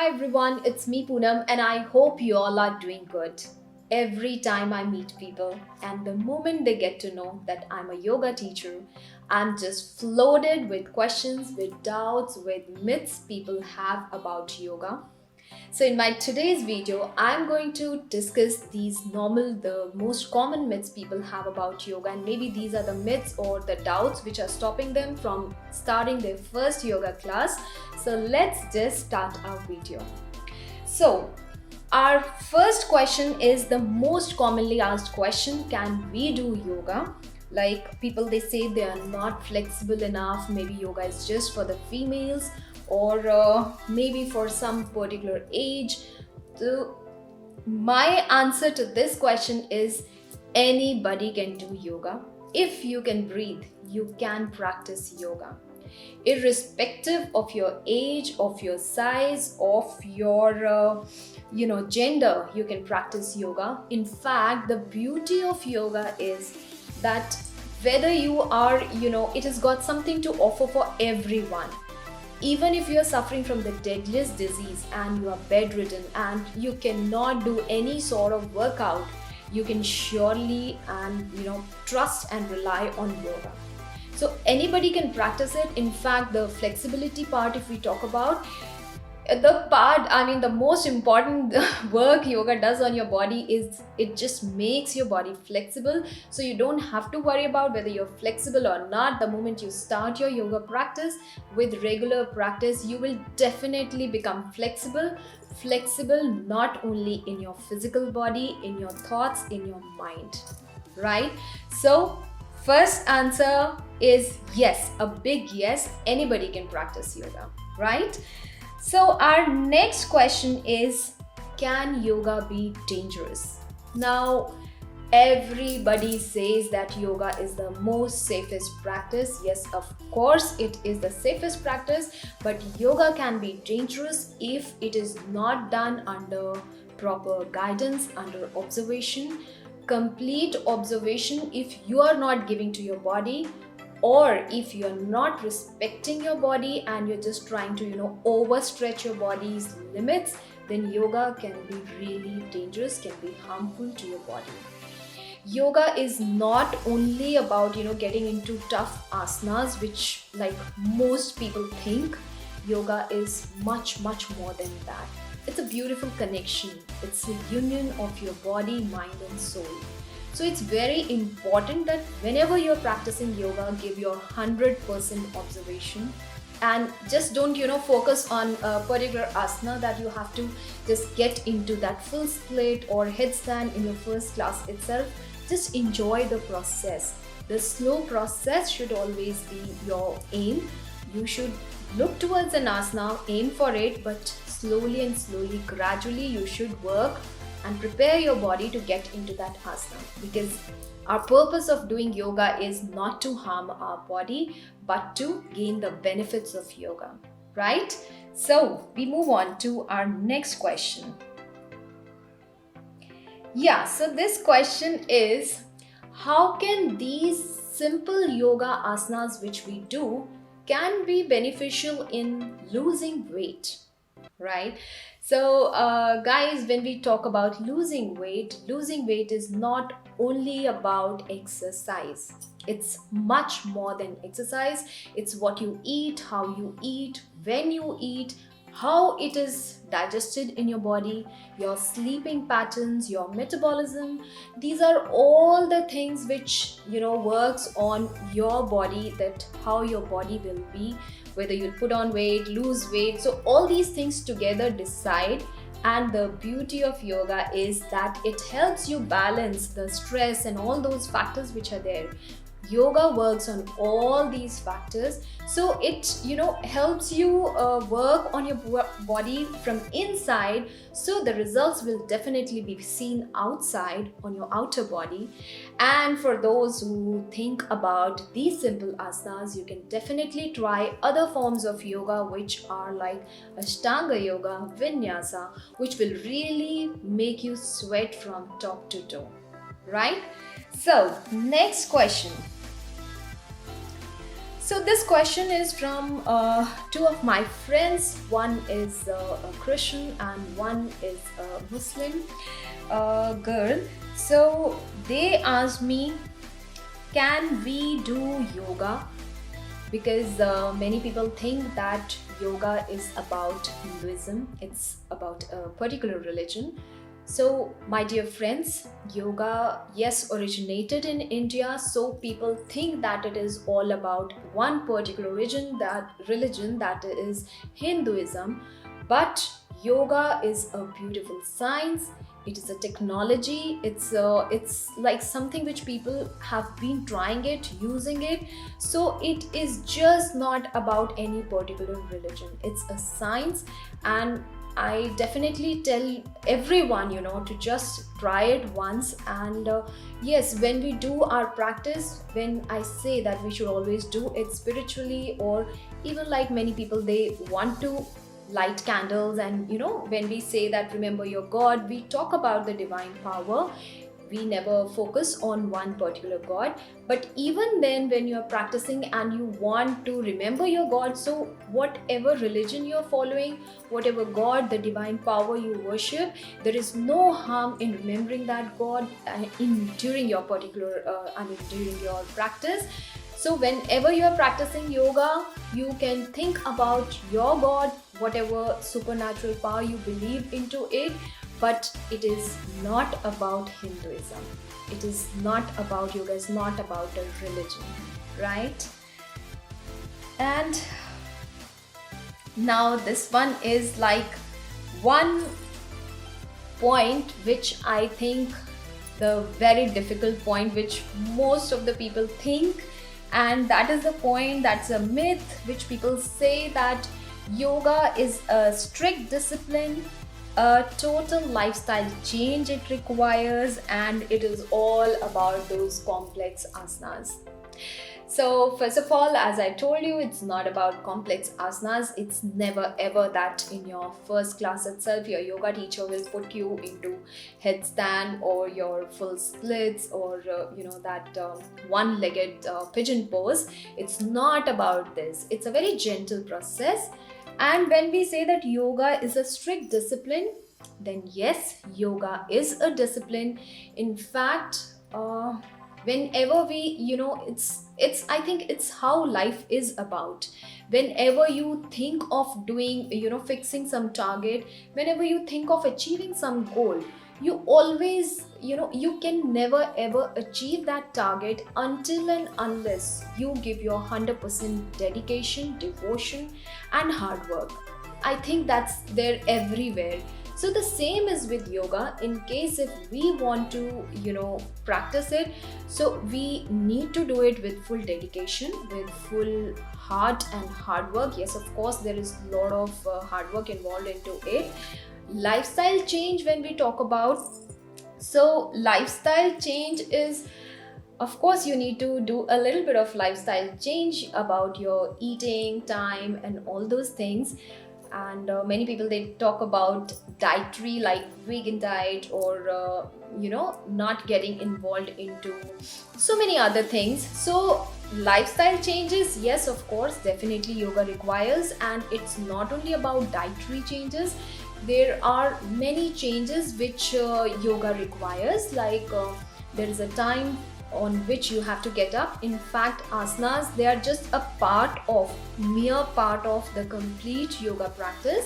Hi everyone, it's me Poonam and I hope you all are doing good. Every time I meet people and the moment they get to know that I'm a yoga teacher, I'm just flooded with questions, with doubts, with myths people have about yoga. So in my today's video, I'm going to discuss the most common myths people have about yoga, and maybe these are the myths or the doubts which are stopping them from starting their first yoga class. So let's just start our video. So our first question is the most commonly asked question: can we do yoga? Like people, they say they are not flexible enough. Maybe yoga is just for the females, or maybe for some particular age. So my answer to this question is anybody can do yoga. If you can breathe, you can practice yoga. Irrespective of your age, of your size, of your gender, you can practice yoga. In fact, the beauty of yoga is that whether you are, it has got something to offer for everyone. Even if you are suffering from the deadliest disease and you are bedridden and you cannot do any sort of workout, you can surely and trust and rely on yoga. So anybody can practice it. In fact, the flexibility part, if we talk about the most important work yoga does on your body is it just makes your body flexible. So you don't have to worry about whether you're flexible or not. The moment you start your yoga practice, with regular practice, you will definitely become flexible. Flexible not only in your physical body, in your thoughts, in your mind, right? So first answer is yes, a big yes. Anybody can practice yoga, right? So our next question is, can yoga be dangerous? Now, everybody says that yoga is the most safest practice. Yes, of course, it is the safest practice, but yoga can be dangerous if it is not done under proper guidance, under observation, complete observation. If you are not giving to your body, or if you're not respecting your body and you're just trying to overstretch your body's limits, then yoga can be really dangerous, can be harmful to your body. Yoga is not only about getting into tough asanas, which like most people think. Yoga is much more than that. It's a beautiful connection. It's a union of your body, mind and soul. So it's very important that whenever you're practicing yoga, give your 100% observation, and just don't focus on a particular asana that you have to just get into that full split or headstand in your first class itself. Just enjoy the process. The slow process should always be your aim. You should look towards an asana, aim for it, but slowly, gradually you should work and prepare your body to get into that asana, because our purpose of doing yoga is not to harm our body but to gain the benefits of yoga, right? So we move on to our next question. So this question is, how can these simple yoga asanas which we do can be beneficial in losing weight, right? So guys, when we talk about losing weight is not only about exercise. It's much more than exercise. It's what you eat, how you eat, when you eat, how it is digested in your body, your sleeping patterns, your metabolism. These are all the things which works on your body, that how your body will be, whether you'll put on weight, lose weight. So all these things together decide. And the beauty of yoga is that it helps you balance the stress and all those factors which are there. Yoga works on all these factors, so it helps you work on your body from inside, so the results will definitely be seen outside on your outer body. And for those who think about these simple asanas, you can definitely try other forms of yoga which are like Ashtanga yoga, Vinyasa, which will really make you sweat from top to toe, right? So next question. So this question is from two of my friends. One is a Christian and one is a Muslim girl. So they asked me, can we do yoga? Because many people think that yoga is about Hinduism, it's about a particular religion. So, my dear friends, yoga, yes, originated in India, so people think that it is all about one particular religion that is Hinduism. But yoga is a beautiful science. It is a technology. It's like something which people have been trying it, using it. So it is just not about any particular religion. It's a science, and I definitely tell everyone, to just try it once. And yes, when we do our practice, when I say that we should always do it spiritually, or even like many people, they want to light candles, and when we say that remember your God, we talk about the divine power. We never focus on one particular god. But even then, when you're practicing and you want to remember your god, so whatever religion you're following, whatever god, the divine power you worship, there is no harm in remembering that god during your particular during your practice. So whenever you're practicing yoga, you can think about your god, whatever supernatural power you believe into it. But it is not about Hinduism. It is not about yoga. It's not about a religion, right? And now this one is like one point which I think the very difficult point which most of the people think, and that is the point, that's a myth which people say that yoga is a strict discipline, a total lifestyle change it requires, and it is all about those complex asanas. So first of all, as I told you, it's not about complex asanas. It's never ever that in your first class itself your yoga teacher will put you into headstand or your full splits or that one-legged pigeon pose. It's not about this. It's a very gentle process. And when we say that yoga is a strict discipline, then yes, yoga is a discipline. In fact, whenever we, it's I think it's how life is about. Whenever you think of doing, fixing some target, whenever you think of achieving some goal, you always, you can never ever achieve that target until and unless you give your 100% dedication, devotion and hard work. I think that's there everywhere. So the same is with yoga. In case if we want to, practice it, so we need to do it with full dedication, with full heart and hard work. Yes, of course, there is a lot of hard work involved into it. Lifestyle change, when we talk about, so lifestyle change is, of course, you need to do a little bit of lifestyle change about your eating time and all those things. And many people, they talk about dietary, like vegan diet, or not getting involved into so many other things. So lifestyle changes, yes, of course, definitely yoga requires. And it's not only about dietary changes. There are many changes which yoga requires, like there is a time on which you have to get up. In fact, asanas, they are just a mere part of the complete yoga practice.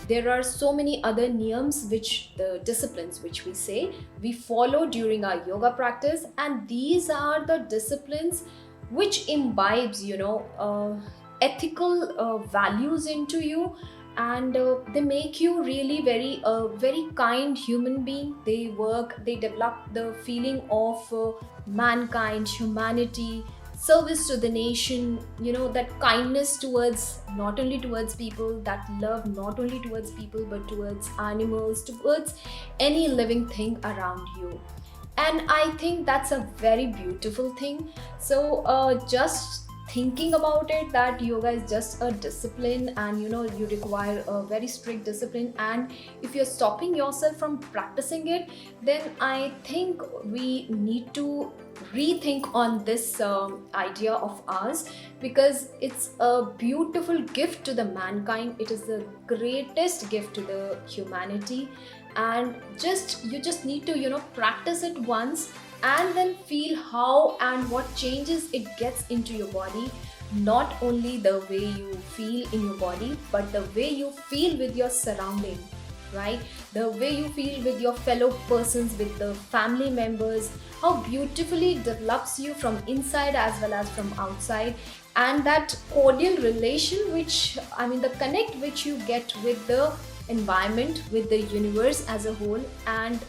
There are so many other niyams, which the disciplines which we say we follow during our yoga practice, and these are the disciplines which imbibes ethical values into you, and they make you really very kind human being. They develop the feeling of mankind, humanity, service to the nation, that kindness towards, not only towards people, that love not only towards people but towards animals, towards any living thing around you. And I think that's a very beautiful thing. So just thinking about it, that yoga is just a discipline, and you require a very strict discipline, and if you're stopping yourself from practicing it, then I think we need to rethink on this idea of ours, because it's a beautiful gift to the mankind. It is the greatest gift to the humanity, and you just need to practice it once, and then feel how and what changes it gets into your body. Not only the way you feel in your body, but the way you feel with your surrounding, right? The way you feel with your fellow persons, with the family members, how beautifully it develops you from inside as well as from outside. And that cordial relation, which I mean the connect which you get with the environment, with the universe as a whole, and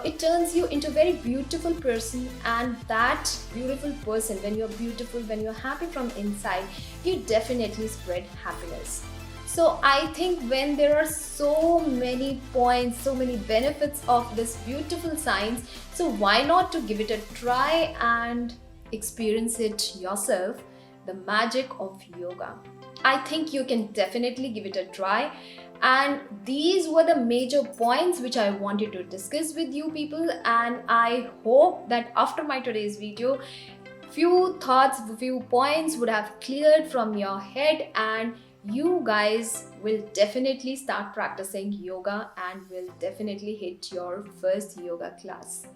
it turns you into a very beautiful person. And that beautiful person, when you're beautiful, when you're happy from inside, you definitely spread happiness. So I think when there are so many points, so many benefits of this beautiful science, so why not to give it a try and experience it yourself, the magic of yoga. I think you can definitely give it a try. And these were the major points which I wanted to discuss with you people, and I hope that after my today's video, few thoughts, few points would have cleared from your head, and you guys will definitely start practicing yoga and will definitely hit your first yoga class.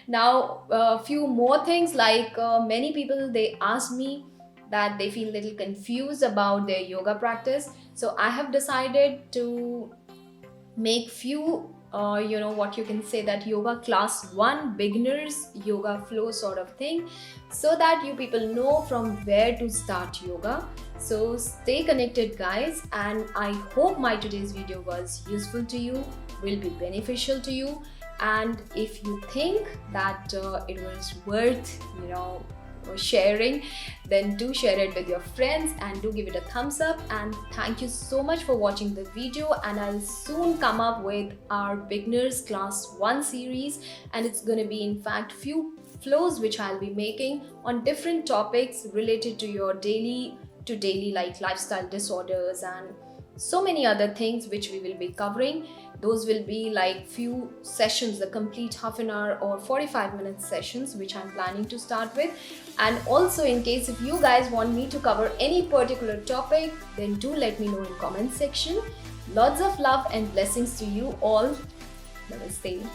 Now, a few more things, like many people, they ask me that they feel a little confused about their yoga practice. So I have decided to make few what you can say, that yoga class 1 beginners yoga flow sort of thing, so that you people know from where to start yoga. So stay connected guys, and I hope my today's video was useful to you, will be beneficial to you. And if you think that it was worth sharing, then do share it with your friends and do give it a thumbs up. And thank you so much for watching the video, and I'll soon come up with our beginners class 1 series, and it's going to be in fact few flows which I'll be making on different topics related to your daily like lifestyle disorders and so many other things which we will be covering. Those will be like few sessions, the complete half an hour or 45-minute sessions which I'm planning to start with. And also, in case if you guys want me to cover any particular topic, then do let me know in comment section. Lots of love and blessings to you all. Namaste.